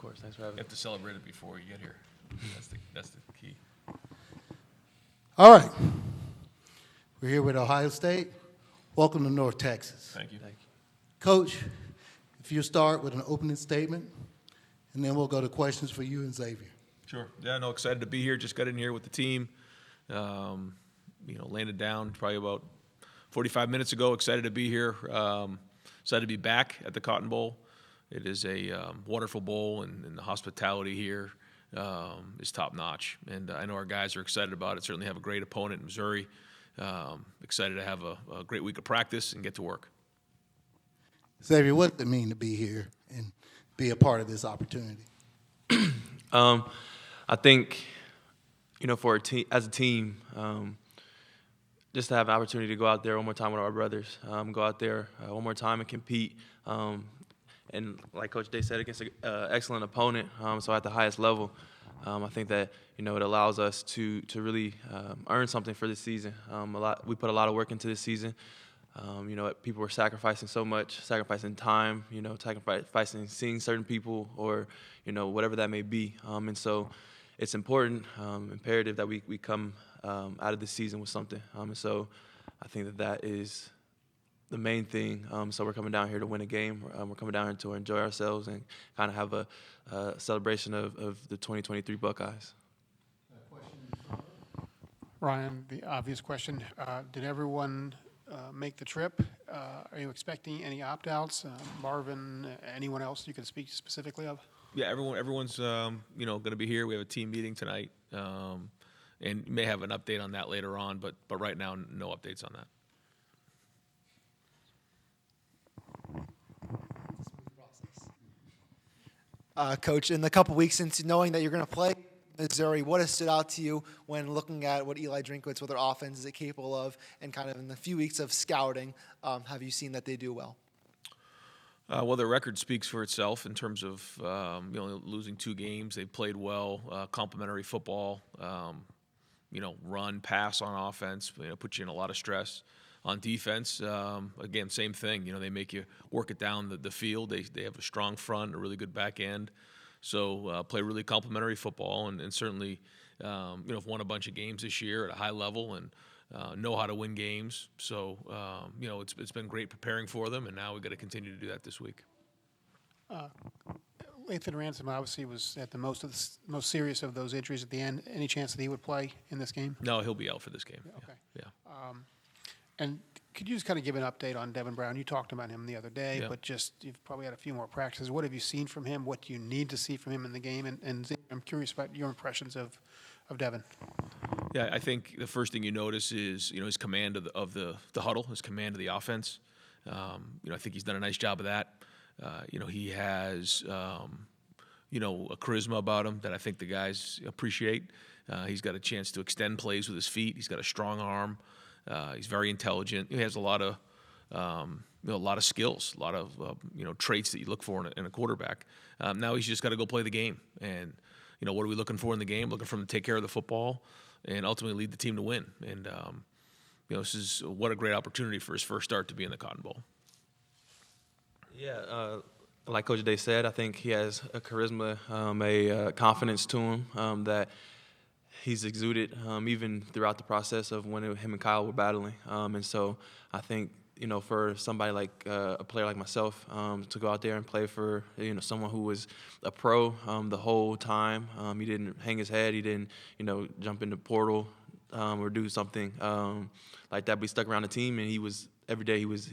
course. Thanks for having You me. have to celebrate it before you get here. That's the key. All right. We're here with Ohio State. Welcome to North Texas. Thank you. Thank you. Coach, if you start with an opening statement, and then we'll go to questions for you and Xavier. Sure. Yeah, no, excited to be here. Just got in here with the team. Landed down probably about 45 minutes ago. Excited to be here. Excited to be back at the Cotton Bowl. It is a wonderful bowl, and the hospitality here is top notch. And I know our guys are excited about it. Certainly have a great opponent in Missouri. Excited to have a great week of practice and get to work. Xavier, what does it mean to be here and be a part of this opportunity? I think, for as a team, just to have an opportunity to go out there one more time with our brothers, go out there one more time and compete. And like Coach Day said, against an excellent opponent, so at the highest level, I think that it allows us to really earn something for this season. We put a lot of work into this season. People were sacrificing so much, sacrificing time, sacrificing seeing certain people or whatever that may be. And so it's important, imperative that we come out of this season with something. And so I think that is the main thing. So we're coming down here to win a game. We're coming down here to enjoy ourselves and kind of have a celebration of the 2023 Buckeyes. Ryan, the obvious question, did everyone make the trip? Are you expecting any opt-outs? Marvin, anyone else you can speak specifically of? Yeah, everyone's going to be here. We have a team meeting tonight, and may have an update on that later on. But right now, no updates on that. Coach, in the couple weeks since knowing that you're going to play Missouri, what has stood out to you when looking at what Eli Drinkwitz, what their offense is capable of, and kind of in the few weeks of scouting, have you seen that they do well? Well, their record speaks for itself in terms of losing 2 games. They've played well, complementary football, run, pass on offense, put you in a lot of stress. On defense, again, same thing. They make you work it down the field. They have a strong front, a really good back end. So play really complementary football and certainly, have won a bunch of games this year at a high level and know how to win games. So, it's been great preparing for them, and now we've got to continue to do that this week. Lathan Ransom obviously was at the most serious of those injuries at the end. Any chance that he would play in this game? No, he'll be out for this game. Okay. Yeah. And could you just kind of give an update on Devin Brown? You talked about him the other day, Yeah. but just you've probably had a few more practices. What have you seen from him? What do you need to see from him in the game? And I'm curious about your impressions of Devin. Yeah, I think the first thing you notice is his command of the huddle, his command of the offense. I think he's done a nice job of that. He has a charisma about him that I think the guys appreciate. He's got a chance to extend plays with his feet. He's got a strong arm. He's very intelligent. He has a lot of skills, a lot of traits that you look for in a quarterback. Now he's just got to go play the game. And what are we looking for in the game? Looking for him to take care of the football and ultimately lead the team to win. And this is what a great opportunity for his first start to be in the Cotton Bowl. Yeah, like Coach Day said, I think he has a charisma, a confidence to him that he's exuded even throughout the process of when him and Kyle were battling. And so I think, for somebody like a player like myself to go out there and play for, someone who was a pro the whole time, he didn't hang his head, he didn't, jump in the portal or do something like that, but he stuck around the team, and every day he was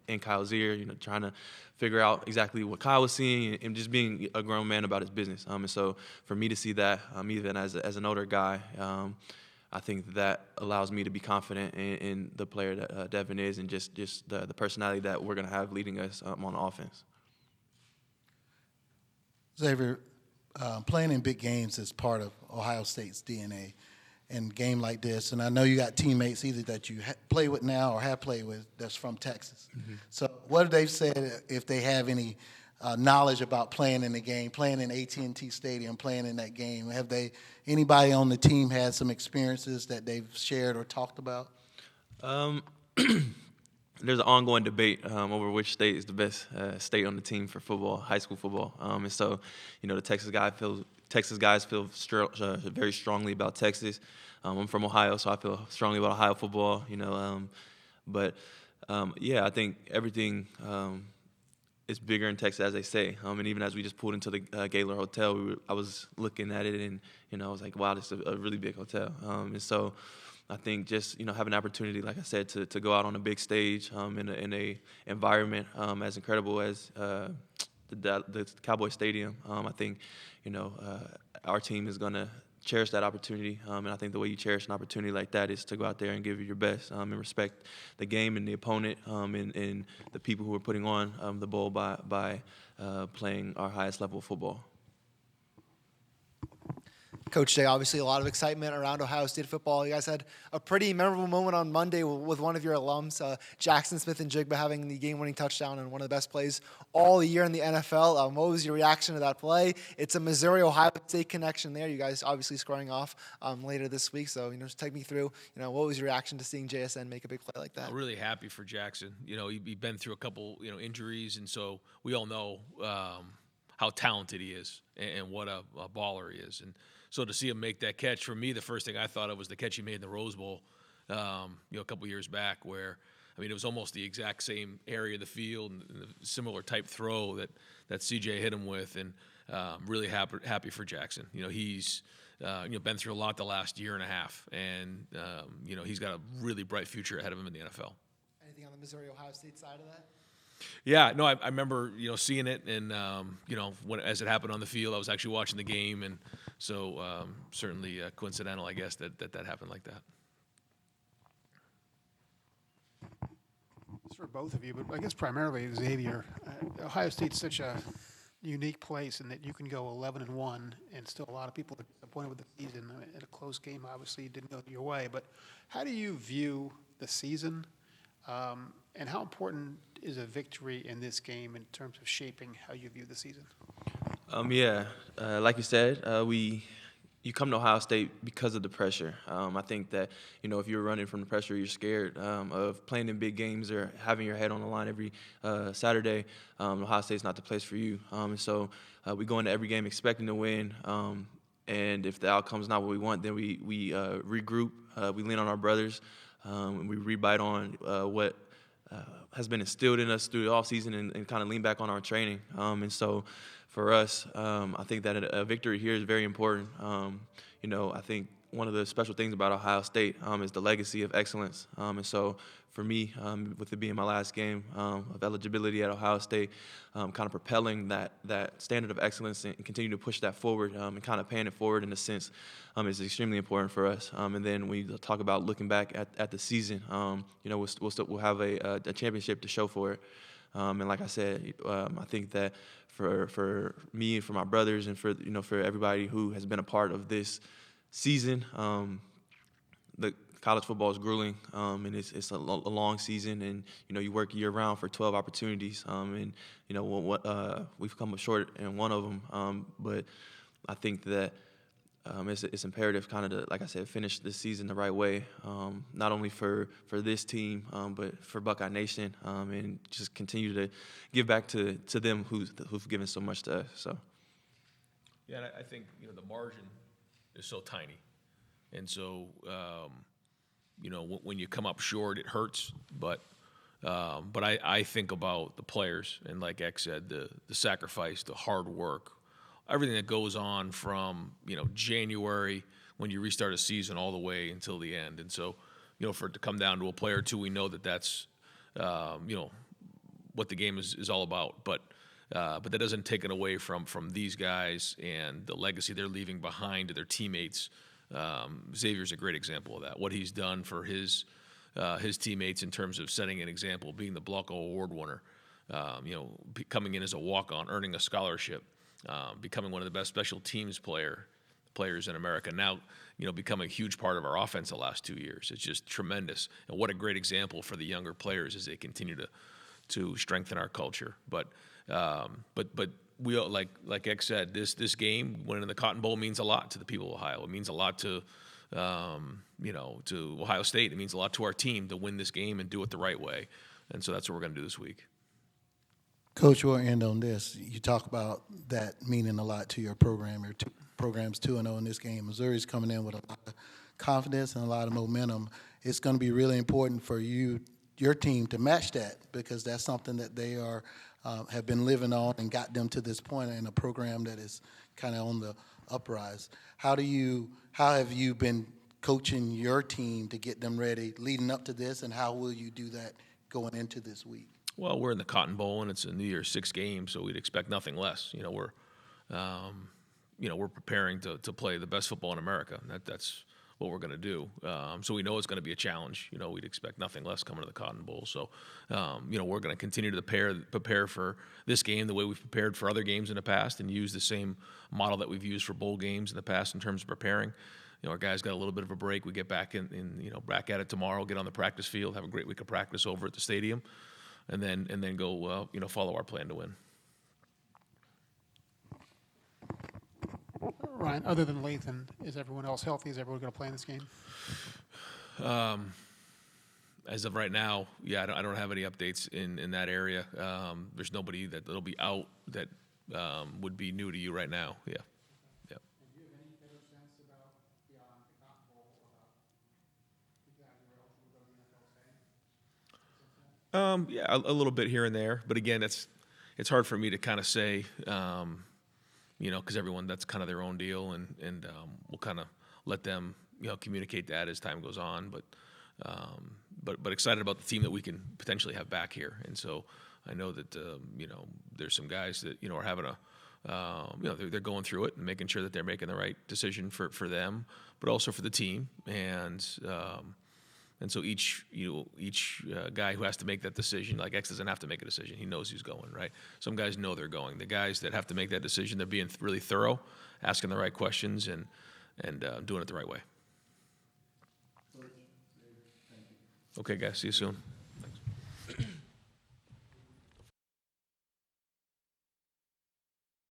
in Kyle's ear, trying to figure out exactly what Kyle was seeing and just being a grown man about his business. And so for me to see that, even as an older guy, I think that allows me to be confident in the player that Devin is and just the personality that we're going to have leading us on offense. Xavier, playing in big games is part of Ohio State's DNA. In a game like this, and I know you got teammates either that you play with now or have played with that's from Texas. Mm-hmm. So what have they said if they have any knowledge about playing in the game, playing in AT&T Stadium, playing in that game? Have anybody on the team had some experiences that they've shared or talked about? there's an ongoing debate over which state is the best state on the team for football, high school football. And so, the Texas guys feel very strongly about Texas. I'm from Ohio, so I feel strongly about Ohio football. Yeah, I think everything is bigger in Texas, as they say. And even as we just pulled into the Gaylord Hotel, I was looking at it, and I was like, wow, this is a really big hotel. And so I think just having an opportunity, like I said, to go out on a big stage in a environment as incredible as the Cowboy Stadium. I think our team is going to cherish that opportunity, and I think the way you cherish an opportunity like that is to go out there and give it your best and respect the game and the opponent and the people who are putting on the bowl by playing our highest level of football. Coach Jay, obviously a lot of excitement around Ohio State football. You guys had a pretty memorable moment on Monday with one of your alums, Jackson Smith-Njigba, having the game-winning touchdown and one of the best plays all year in the NFL. What was your reaction to that play? It's a Missouri-Ohio State connection there. You guys obviously scoring off later this week. So, just take me through, what was your reaction to seeing JSN make a big play like that? I'm really happy for Jackson. He'd been through a couple, injuries, and so we all know how talented he is and what a baller he is. And so to see him make that catch, for me, the first thing I thought of was the catch he made in the Rose Bowl, a couple years back, where it was almost the exact same area of the field and a similar type throw that CJ hit him with, and really happy for Jackson. He's been through a lot the last year and a half, and he's got a really bright future ahead of him in the NFL. Anything on the Missouri-Ohio State side of that? Yeah, no, I remember seeing it, and as it happened on the field, I was actually watching the game, and so certainly coincidental, I guess, that happened like that. It's for both of you, but I guess primarily Xavier. Ohio State's such a unique place in that you can go 11-1, and still a lot of people are disappointed with the season. In a close game, obviously, didn't go your way. But how do you view the season, and how important is a victory in this game in terms of shaping how you view the season? Like you said, you come to Ohio State because of the pressure. I think that, if you're running from the pressure, you're scared of playing in big games or having your head on the line every Saturday. Ohio State's not the place for you. And so we go into every game expecting to win. And if the outcome's not what we want, then we regroup. We lean on our brothers. And we rebite on what has been instilled in us through the offseason and kind of lean back on our training. And so for us, I think that a victory here is very important. I think one of the special things about Ohio State is the legacy of excellence. And so for me, with it being my last game of eligibility at Ohio State, kind of propelling that standard of excellence and continue to push that forward and kind of paying it forward in a sense is extremely important for us. And then when we talk about looking back at the season, we'll have a championship to show for it. And like I said, I think that for me, for my brothers, and for everybody who has been a part of this season, the college football is grueling, and it's a long season, and you work year round for 12 opportunities, and we've come up short in one of them, but I think that it's imperative kind of to, like I said, finish this season the right way, not only for this team, but for Buckeye Nation, and just continue to give back to them who've given so much to us. So. Yeah, and I think the margin is so tiny, and so when you come up short, it hurts. But I think about the players, and like X said, the sacrifice, the hard work, everything that goes on from January when you restart a season all the way until the end. And so for it to come down to a play or two, we know that's what the game is all about. But that doesn't take it away from these guys and the legacy they're leaving behind to their teammates. Xavier's a great example of that. What he's done for his teammates in terms of setting an example, being the Blanco Award winner, coming in as a walk-on, earning a scholarship, becoming one of the best special teams players in America. Now, becoming a huge part of our offense the last 2 years. It's just tremendous. And what a great example for the younger players as they continue to strengthen our culture. But we, like X said, this game, winning the Cotton Bowl, means a lot to the people of Ohio. It means a lot to Ohio State. It means a lot to our team to win this game and do it the right way. And so that's what we're going to do this week. Coach, we'll end on this. You talk about that meaning a lot to your program. Your program's 2-0 in this game. Missouri's coming in with a lot of confidence and a lot of momentum. It's going to be really important for your team to match that, because that's something that they are have been living on and got them to this point in a program that is kind of on the uprise. How have you been coaching your team to get them ready leading up to this, and how will you do that going into this week? Well, we're in the Cotton Bowl, and it's a New Year's Six game, so we'd expect nothing less. We're preparing to play the best football in America. That's what we're going to do. So we know it's going to be a challenge. We'd expect nothing less coming to the Cotton Bowl. So, we're going to continue to prepare for this game the way we've prepared for other games in the past, and use the same model that we've used for bowl games in the past in terms of preparing. Our guys got a little bit of a break. We get back back at it tomorrow. Get on the practice field. Have a great week of practice over at the stadium. And then go, follow our plan to win. Ryan, other than Lathan, is everyone else healthy? Is everyone going to play in this game? As of right now, yeah, I don't have any updates in that area. There's nobody that'll be out that would be new to you right now. Yeah. Do you have any better sense about beyond the Cotton Bowl about exactly where else we'll go to the NFL today? Yeah, a little bit here and there, but again, it's hard for me to kind of say, because everyone, that's kind of their own deal, and we'll kind of let them communicate that as time goes on. But excited about the team that we can potentially have back here, and so I know that there's some guys that are having they're going through it and making sure that they're making the right decision for them, but also for the team, and so each guy who has to make that decision, like X doesn't have to make a decision. He knows who's going, right? Some guys know they're going. The guys that have to make that decision, they're being really thorough, asking the right questions, and doing it the right way. Okay, guys, see you soon.